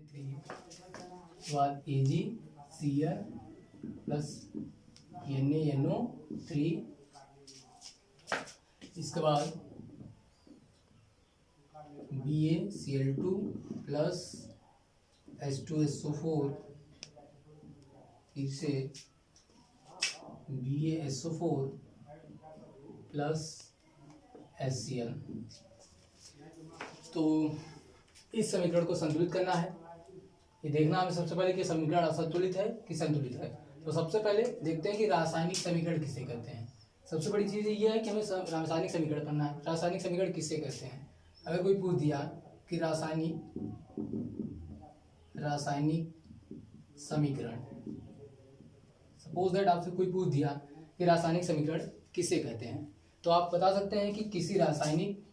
उसके बाद AgCl plus NaNO3, इसके बाद BaCl2 प्लस H2SO4, फिर से BaSO4 प्लस HCl। तो इस समीकरण को संतुलित करना है। ये देखना हमें सबसे पहले कि समीकरण असंतुलित है कि संतुलित है। तो सबसे पहले देखते हैं कि रासायनिक समीकरण किसे कहते हैं। सबसे बड़ी चीज़ ये है कि हमें रासायनिक समीकरण करना है। रासायनिक समीकरण किसे कहते हैं? अगर कोई पूछ दिया कि रासायनिक समीकरण, सपोज दैट आपसे कोई पूछ दिया कि रासायनिक समीकरण किसे कहते हैं, तो आप बता सकते हैं कि किसी रासायनिक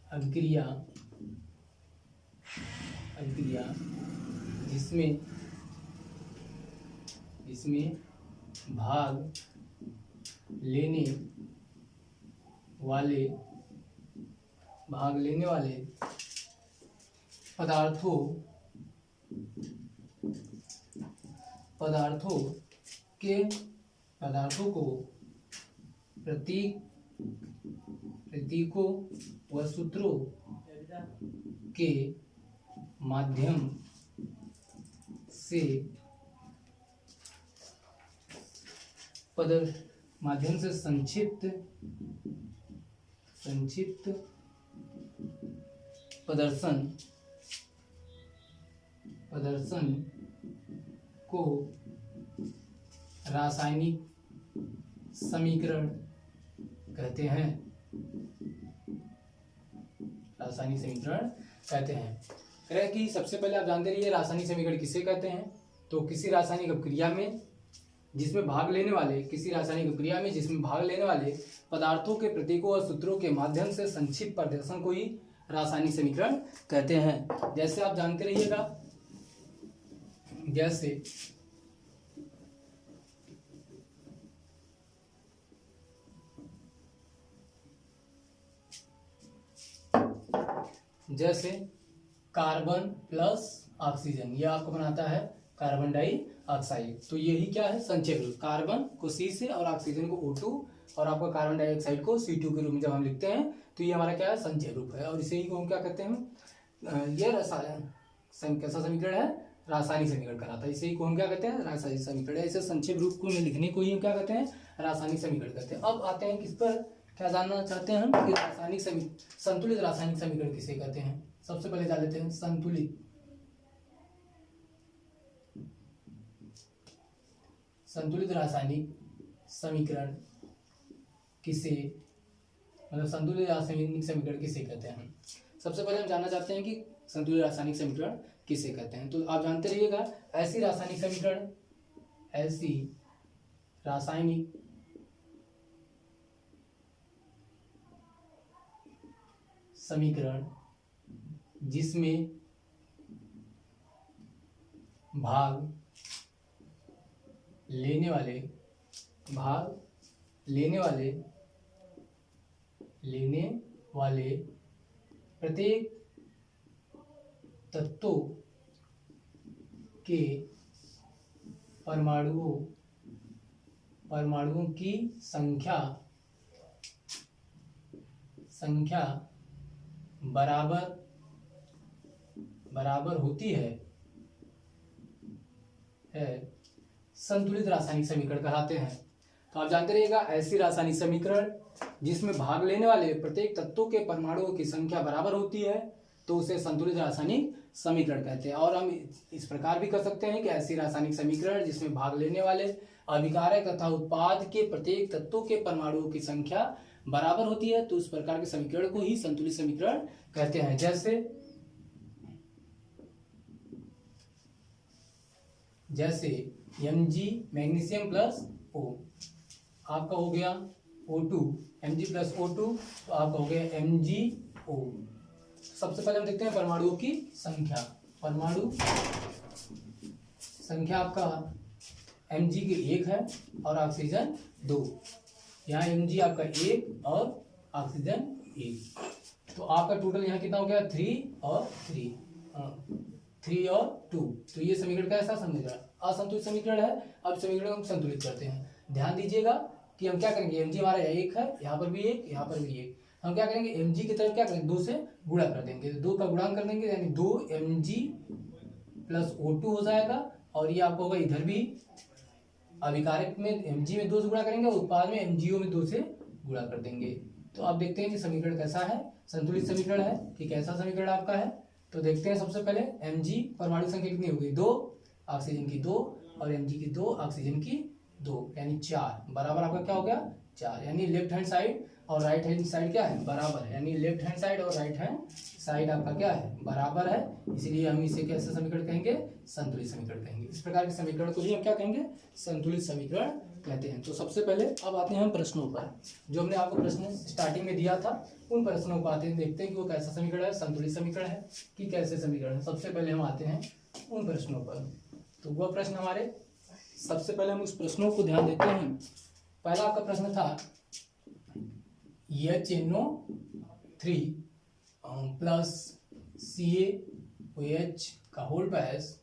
अभिक्रिया जिसमें भाग लेने वाले पदार्थों को प्रतीकों व सूत्रों के माध्यम से संक्षिप्त प्रदर्शन को रासायनिक समीकरण कहते हैं। करें कि सबसे पहले आप जानते रहिए रासायनिक समीकरण किसे कहते हैं। तो किसी रासायनिक अभिक्रिया में जिसमें भाग लेने वाले पदार्थों के प्रतीकों और सूत्रों के माध्यम से संक्षिप्त प्रदर्शन को ही रासायनिक समीकरण कहते हैं। जैसे आप जानते रहिएगा, जैसे कार्बन प्लस ऑक्सीजन, यह आपको बनाता है कार्बन डाइऑक्साइड। तो यही क्या है? संक्षेप रूप। कार्बन को C से और ऑक्सीजन को O2 और आपका कार्बन डाइऑक्साइड को C2 के रूप में जब हम लिखते हैं तो ये हमारा क्या है? संक्षेप रूप है। और इसे ही को हम क्या कहते हैं? यह कैसा समीकरण है? रासायनिक समीकरण कहलाता है। इसे ही को हम क्या कहते हैं? रासायनिक समीकरण। इसे संक्षेप रूप को लिखने को ही हम क्या कहते हैं? रासायनिक समीकरण कहते हैं। अब आते हैं किस पर, क्या जानना चाहते हैं हम कि संतुलित रासायनिक समीकरण किसे कहते हैं। सबसे पहले जान लेते हैं संतुलित रासायनिक समीकरण संतुलित रासायनिक समीकरण किसे कहते हैं। सबसे पहले हम जानना चाहते हैं कि संतुलित रासायनिक समीकरण किसे कहते हैं। तो आप जानते रहिएगा, ऐसी रासायनिक समीकरण जिसमें भाग लेने वाले प्रत्येक तत्वों के परमाणुओं की संख्या बराबर होती है संतुलित रासायनिक समीकरण कहलाते हैं। तो आप जानते रहिएगा, ऐसी रासायनिक समीकरण जिसमें भाग लेने वाले प्रत्येक तत्वों के परमाणुओं की संख्या बराबर होती है तो उसे संतुलित रासायनिक समीकरण कहते हैं। और हम इस प्रकार भी कर सकते हैं कि ऐसी रासायनिक समीकरण जिसमें भाग लेने वाले अभिकारक तथा उत्पाद के प्रत्येक तत्वों के परमाणुओं की संख्या बराबर होती है तो उस प्रकार के समीकरण को ही संतुलित समीकरण कहते हैं। जैसे Mg मैग्नीशियम प्लस O आपका हो गया O2, Mg प्लस O2 तो आपका हो गया MgO। सबसे पहले हम देखते हैं परमाणुओं की संख्या। परमाणु संख्या आपका Mg की 1 है और ऑक्सीजन 2। यहाँ Mg आपका 1 और ऑक्सीजन 1, तो आपका टोटल यहाँ कितना हो गया 3 और 3 और 2। तो ये समीकरण कैसा समीकरण, असंतुलित समीकरण है। अब समीकरण को हम संतुलित करते हैं। ध्यान दीजिएगा कि हम क्या करेंगे, Mg हमारा 1 है, यहाँ पर भी 1, यहाँ पर भी 1, हम क्या करेंगे Mg की तरफ क्या करेंगे 2 से गुणा कर देंगे, 2 का गुणांक कर देंगे, यानी 2 Mg प्लस O2 हो जाएगा। और ये आपको होगा इधर भी अभिकारक में Mg में 2 से गुणा करेंगे, उत्पाद में MgO में 2 से गुणा कर देंगे। तो आप देखते हैं कि समीकरण कैसा है, संतुलित समीकरण है कि कैसा समीकरण आपका है। तो देखते हैं सबसे पहले Mg परमाणु संख्या कितनी होगी 2, ऑक्सीजन की 2, और Mg की 2, ऑक्सीजन की 2, यानी 4 बराबर आपका क्या हो गया 4, यानी लेफ्ट हैंड साइड और राइट हैंड साइड क्या है बराबर है, यानी लेफ्ट हैंड साइड और राइट हैंड साइड आपका क्या है बराबर है। इसलिए हम इसे कैसा समीकरण कहेंगे, संतुलित समीकरण कहेंगे। इस प्रकार के समीकरण को ही हम क्या कहेंगे, संतुलित समीकरण कहते हैं। तो सबसे पहले अब आते हैं हम प्रश्नों पर, जो हमने आपको प्रश्न स्टार्टिंग में दिया था उन प्रश्नों को आते हैं, देखते हैं कि वो कैसा समीकरण है, संतुलित समीकरण है कि कैसे समीकरण है। सबसे पहले हम आते हैं उन प्रश्नों पर। तो वह प्रश्न हमारे, सबसे पहले हम उस प्रश्नों को ध्यान देते हैं। पहला आपका प्रश्न था HNO3 प्लस CaOH का होल पास,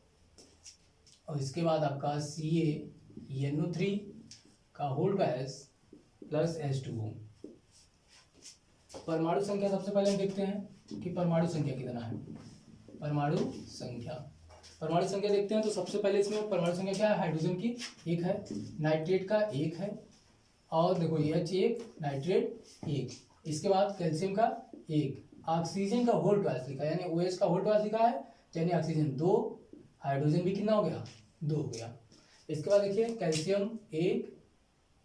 और इसके बाद आपका CaNO3 का होल पास प्लस H2O। परमाणु संख्या सबसे पहले हम देखते हैं कि परमाणु संख्या कितना है। परमाणु संख्या देखते हैं। तो सबसे पहले इसमें परमाणु संख्या क्या है, हाइड्रोजन की 1 है, नाइट्रेट का 1 है, और देखो H1 नाइट्रेट 1, इसके बाद कैल्शियम का 1, ऑक्सीजन का होल ट्वाइस लिखा है, यानी OH का होल ट्वाइस लिखा है, यानी ऑक्सीजन 2, हाइड्रोजन भी कितना हो गया 2 हो गया। इसके बाद देखिए कैल्शियम 1,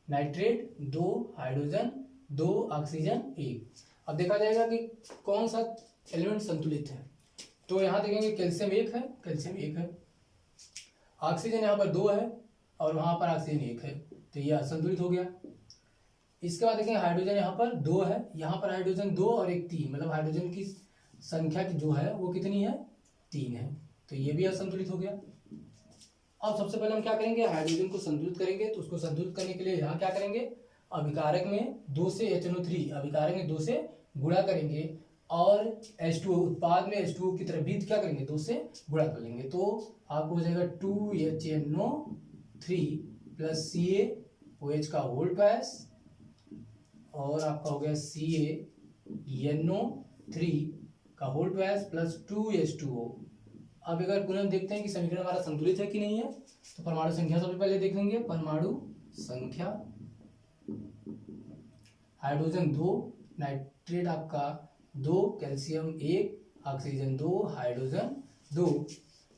नाइट्रेट 2, हाइड्रोजन 2, ऑक्सीजन 1। अब देखा जाएगा कि कौन सा एलिमेंट संतुलित है। तो यहाँ देखेंगे कैल्शियम 1 है, ऑक्सीजन यहाँ पर 2 है, और वहाँ पर ऑक्सीजन 1 है, तो ये असंतुलित हो गया। इसके बाद देखेंगे हाइड्रोजन यहाँ पर 2 है, यहाँ पर हाइड्रोजन 2 और 1 3, मतलब हाइड्रोजन की संख्या की जो है वो कितनी है 3 है, तो ये भी असंतुलित हो गया। अब सबसे पहले हम क्या करेंगे, हाइड्रोजन को संतुलित करेंगे। तो उसको संतुलित करने के लिए यहाँ क्या करेंगे, अभिकारक में 2 से HNO3 अभिकारक में 2 से गुणा करेंगे, और H2O उत्पाद में H2O की तरफ भी क्या करेंगे 2 से गुणा कर लेंगे। तो आपको हो जाएगा 2HNO3 प्लस CaOH का होल पास, और आपका हो गया CaNO3 का होल पास प्लस 2H2O। अब अगर पुनः देखते हैं कि समीकरण हमारा संतुलित है कि नहीं है, तो परमाणु संख्या सबसे पहले देख लेंगे। परमाणु संख्या, हाइड्रोजन 2, नाइट्रेट आपका 2, कैल्शियम 1, ऑक्सीजन 2, हाइड्रोजन 2,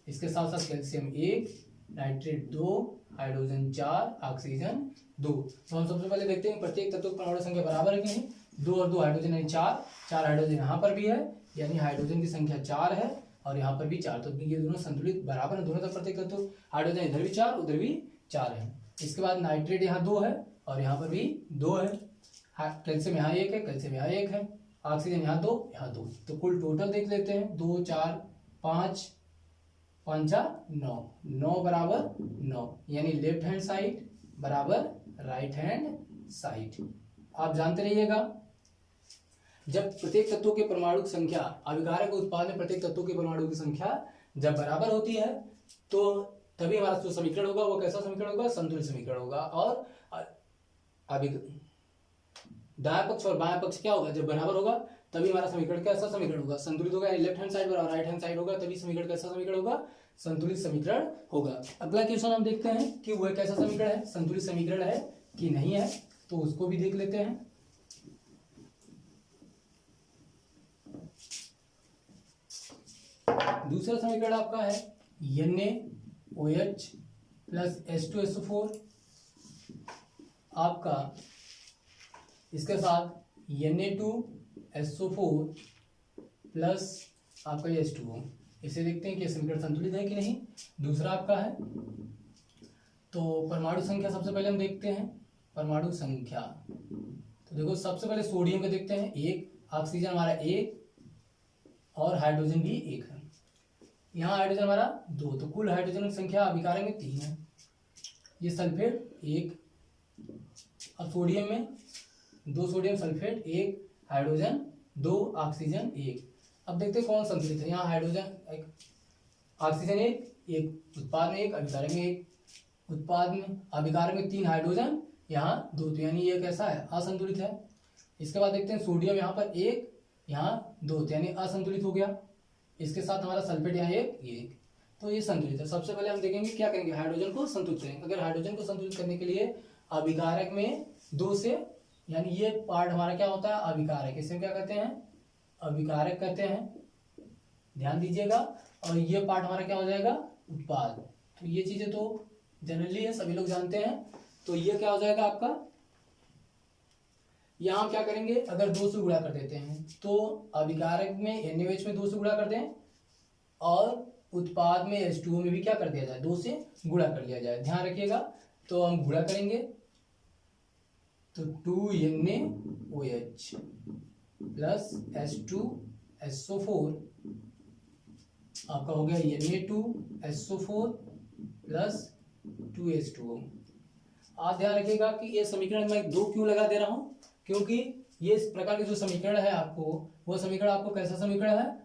इसके साथ साथ कैल्शियम 1, नाइट्रेट 2, हाइड्रोजन 4, ऑक्सीजन 2। तो हम सबसे पहले देखते हैं प्रत्येक तत्व की परमाणु संख्या बराबर है कि नहीं। 2 और 2 हाइड्रोजन यानी 4 हाइड्रोजन यहाँ पर भी है, यानी हाइड्रोजन की संख्या 4 है, और यहाँ पर भी 4, तो ये दोनों संतुलित बराबर है दोनों तरफ प्रत्येक तत्व। हाइड्रोजन इधर भी 4 उधर भी 4 है। इसके बाद नाइट्रेट यहाँ 2 है, और यहाँ पर भी 2 है, कैल्शियम यहाँ 1 है, कैल्शियम यहाँ 1 है, ऑक्सीजन यहाँ 2 यहाँ 2। तो कुल टोटल देख लेते हैं, 2 4 5 5 9, 9 बराबर 9, यानी लेफ्ट हैंड साइड बराबर राइट हैंड साइड। आप जानते रहिएगा जब प्रत्येक तत्वों के परमाणु की संख्या, अभिकारक उत्पाद में प्रत्येक तत्वों के परमाणु की संख्या जब बराबर होती है, तो तभी हमारा जो समीकरण होगा वो कैसा समीकरण होगा, संतुलित समीकरण होगा। और दायां पक्ष और बायां पक्ष क्या होगा, जब बराबर होगा तभी हमारा समीकरण कैसा समीकरण होगा, संतुलित होगा। यानी लेफ्ट हैंड साइड और राइट हैंड साइड होगा, तभी समीकरण कैसा समीकरण होगा, संतुलित समीकरण होगा। अगला क्वेश्चन हम देखते हैं कि वह कैसा समीकरण है, संतुलित समीकरण है कि नहीं है, तो उसको भी देख लेते हैं। दूसरा समीकरण आपका है NaOH प्लस H2SO4 आपका, इसके साथ Na2SO4 प्लस आपका H2O। इसे देखते हैं कि समीकरण संतुलित है कि नहीं। दूसरा आपका है, तो परमाणु संख्या सबसे पहले हम देखते हैं। परमाणु संख्या तो देखो सबसे पहले सोडियम का देखते हैं, 1, ऑक्सीजन हमारा 1, और हाइड्रोजन भी 1 है। यहाँ हाइड्रोजन हमारा 2, तो कुल हाइड्रोजन की संख्या अभिकारक में 3 है। ये सल्फेट 1, और सोडियम में 2 सोडियम सल्फेट 1 हाइड्रोजन 2 ऑक्सीजन 1। अब देखते हैं कौन संतुलित है। यहाँ हाइड्रोजन 1 ऑक्सीजन 1 उत्पाद में 1 अभिकारक में 1 उत्पाद में अभिकारक में 3 हाइड्रोजन यहाँ 2, तो यानी ये कैसा है असंतुलित है। इसके बाद देखते हैं सोडियम यहाँ पर 1 यहाँ 2, तो यानी असंतुलित हो गया। इसके साथ हमारा सल्फेट यहाँ 1 तो ये संतुलित है। सबसे पहले हम देखेंगे क्या करेंगे, हाइड्रोजन को संतुलित करेंगे। अगर हाइड्रोजन को संतुलित करने के लिए अभिकारक में 2 से, यानी ये पार्ट हमारा क्या होता है अभिकारक, इसे क्या कहते हैं अभिकारक कहते हैं, ध्यान दीजिएगा। और ये पार्ट हमारा क्या हो जाएगा उत्पाद। तो ये चीजें तो जनरली है, सभी लोग जानते हैं। तो ये क्या हो जाएगा आपका, यहाँ हम क्या करेंगे अगर 2 से गुणा कर देते हैं तो अभिकारक में NaOH में 2 से गुणा कर दें और उत्पाद में H2O में भी क्या कर दिया जाए 2 से गुणा कर लिया जाए, ध्यान रखिएगा। तो हम गुणा करेंगे तो 2NaOH प्लस H2SO4 आपका हो गया Na2SO4 प्लस 2H2O। आप ध्यान रखिएगा कि ये समीकरण मैं 2 क्यों लगा दे रहा हूं, क्योंकि ये इस प्रकार के जो समीकरण है आपको, वो समीकरण आपको कैसा समीकरण है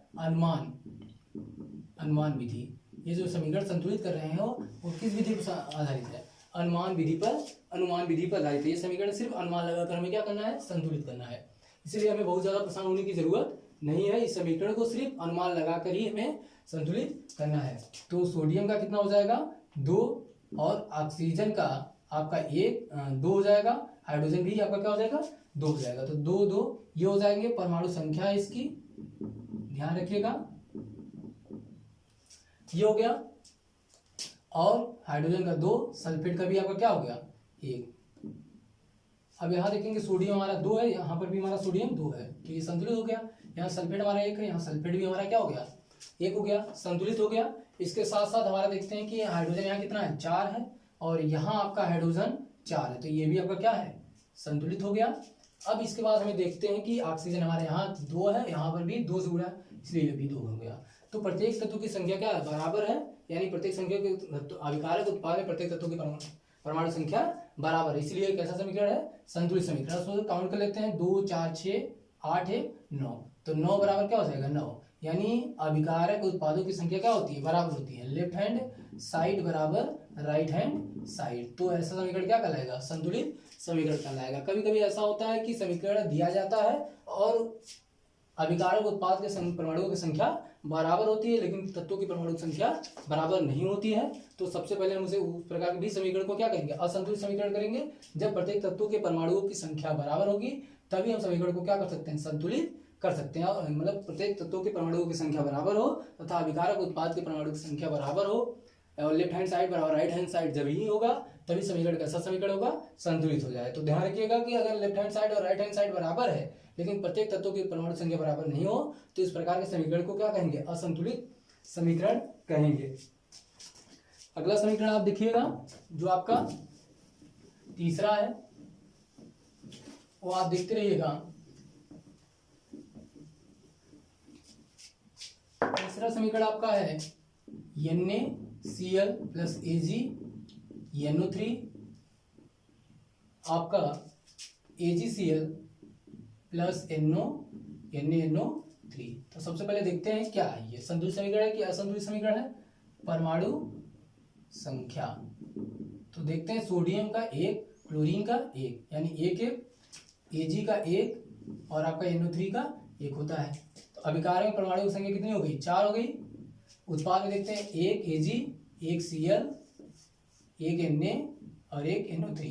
अनुमान विधि। ये जो समीकरण संतुलित कर रहे हो वो किस विधि पर आधारित है, अनुमान विधि पर आधारित है। ये समीकरण सिर्फ अनुमान लगाकर हमें क्या करना है संतुलित करना है, इसलिए हमें बहुत ज्यादा परेशान होने की जरूरत नहीं है। इस समीकरण को सिर्फ अनुमान लगाकर ही हमें संतुलित करना है। तो सोडियम का कितना हो जाएगा 2 और ऑक्सीजन का आपका 2 हो जाएगा, हाइड्रोजन भी आपका क्या हो जाएगा 2 हो जाएगा। तो 2 2 ये हो जाएंगे परमाणु संख्या इसकी, ध्यान रखिएगा ये हो गया। और हाइड्रोजन का 2, सल्फेट का भी आपका क्या हो गया 1। अब यहाँ देखेंगे सोडियम हमारा 2 है, यहाँ पर भी हमारा सोडियम 2 है, तो ये संतुलित हो गया। यहाँ सल्फेट हमारा 1 है, यहाँ सल्फेट भी हमारा क्या हो गया 1 हो गया, संतुलित हो गया। इसके साथ साथ हमारा देखते हैं कि हाइड्रोजन यहाँ कितना है 4 है और यहाँ आपका हाइड्रोजन 4 है, तो ये भी आपका क्या है संतुलित हो गया। अब इसके बाद हमें देखते हैं कि ऑक्सीजन हमारे यहाँ 2 है, यहाँ पर भी 2 से गुणा है, इसलिए ये भी 2 हो गया। तो प्रत्येक तत्व की संख्या क्या है बराबर है, यानी प्रत्येक संख्या के अभिकारक उत्पाद में प्रत्येक तत्व की परमाणु संख्या बराबर है, इसलिए कैसा समीकरण है संतुलित समीकरण। उसको काउंट कर लेते हैं 2 4 6 8 1 9, तो 9 बराबर क्या हो जाएगा 9, यानी अभिकारक उत्पादों की संख्या क्या होती है बराबर होती है, लेफ्ट हैंड साइड बराबर राइट हैंड साइड। तो ऐसा समीकरण क्या कहलाएगा संतुलित समीकरण कहलाएगा। कभी कभी ऐसा होता है कि समीकरण दिया जाता है और अभिकारक उत्पाद के परमाणुओं की संख्या बराबर होती है लेकिन तत्वों की परमाणु संख्या बराबर नहीं होती है। तो सबसे पहले हम उसे उस प्रकार के भी समीकरण को क्या करेंगे असंतुलित समीकरण करेंगे। जब प्रत्येक तत्वों के परमाणुओं की संख्या बराबर होगी तभी हम समीकरण को क्या कर सकते हैं संतुलित कर सकते हैं। और मतलब प्रत्येक तत्वों के परमाणुओं की संख्या बराबर हो तथा अभिकारक उत्पाद के परमाणु की संख्या बराबर हो और लेफ्ट हैंड साइड बराबर राइट हैंड साइड जब ही होगा तभी समीकरण कैसा समीकरण होगा संतुलित हो जाए। तो ध्यान रखिएगा कि अगर लेफ्ट हैंड साइड और राइट हैंड साइड बराबर है लेकिन प्रत्येक तत्वों की परमाणु संख्या बराबर नहीं हो तो इस प्रकार के समीकरण को क्या कहेंगे असंतुलित समीकरण कहेंगे। अगला समीकरण आप देखिएगा जो आपका तीसरा है वो आप देखते रहिएगा। तीसरा समीकरण आपका है NaCl प्लस AgNO3 आपका AgCl प्लस NaNO3। तो सबसे पहले देखते हैं क्या है ये संतुलित समीकरण है कि असंतुलित समीकरण है परमाणु संख्या। तो देखते हैं सोडियम का 1 क्लोरीन का 1 यानी 1 Ag का 1 और आपका NO3 का 1 होता है। तो अभिकारक में परमाणु की संख्या कितनी हो गई 4 हो गई। उत्पाद में देखते हैं 1 Ag 1 Cl 1 Na और 1 NO3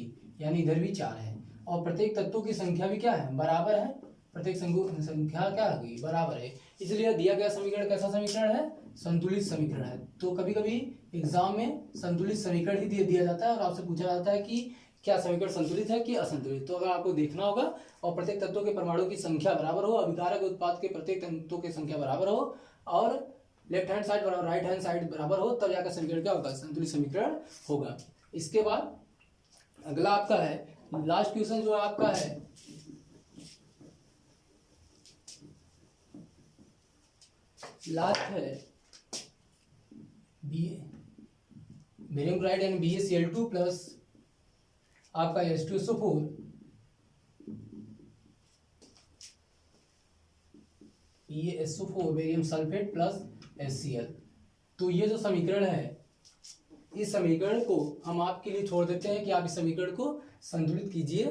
यानी इधर भी 4 है और प्रत्येक तत्वों की संख्या भी क्या है बराबर है, प्रत्येक संख्या क्या हो गई बराबर है, इसलिए दिया गया समीकरण कैसा समीकरण है संतुलित समीकरण है। तो कभी कभी एग्जाम में संतुलित समीकरण ही दिया जाता है और आपसे पूछा जाता है कि क्या समीकरण संतुलित है कि असंतुलित। तो अगर आपको देखना होगा और प्रत्येक तत्वों के परमाणु की संख्या बराबर हो, अभिकारक उत्पाद के प्रत्येक तत्वों की संख्या बराबर हो और लेफ्ट हैंड साइड बराबर राइट हैंड साइड बराबर हो तब जाकर समीकरण क्या होगा संतुलित समीकरण होगा। इसके बाद अगला आपका है लास्ट क्वेश्चन जो आपका है लास्ट है बेरियम क्लोराइड यानी BaCl2 प्लस आपका H2SO4 ये SO4 barium sulphate plus HCl। तो ये जो समीकरण है, इस समीकरण को हम आपके लिए छोड़ देते हैं कि आप इस समीकरण को संतुलित कीजिए